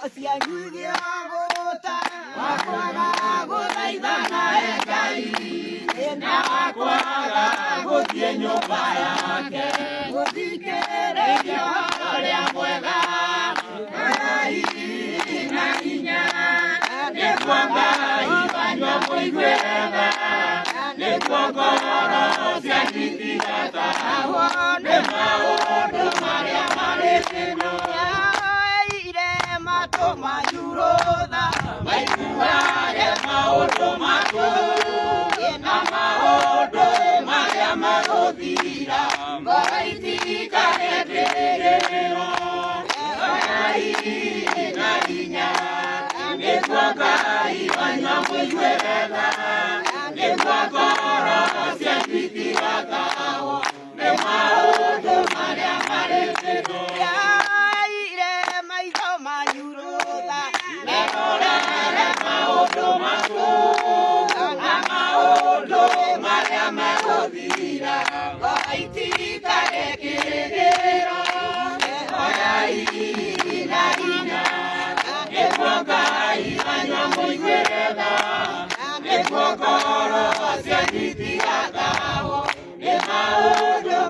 cia nyugia gota wakwaga guthaithana Ngai na wakwaga guthie nyumba yake guthikiriria uria mwega Ngai na hinya niguo Ngai wanyua muigue wega niguo ngoro cianyu itigatahwo nĩ maũndũ marĩa marĩ gĩkeno matũ manyurũtha maiguage maũndũ makũ na maũndũ marĩa magũthira ngoro itikage kĩrĩgĩrĩro Ngai na hinya nĩguo Ngai wanyua mũigue wega nĩguo ngoro cianyu itigatahwo nĩ maũndũ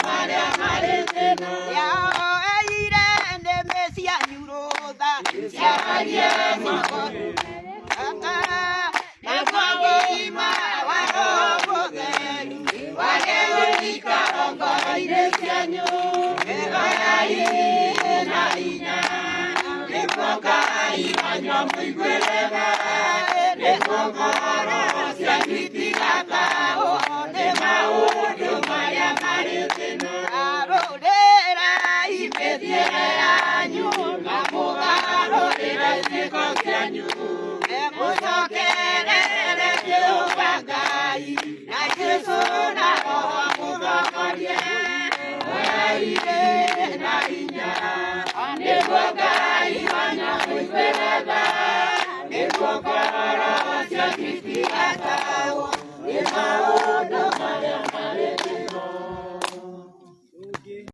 marĩa marĩ gĩkeno Nĩguo ngoro cianyu itigatahwo nĩ maũndũ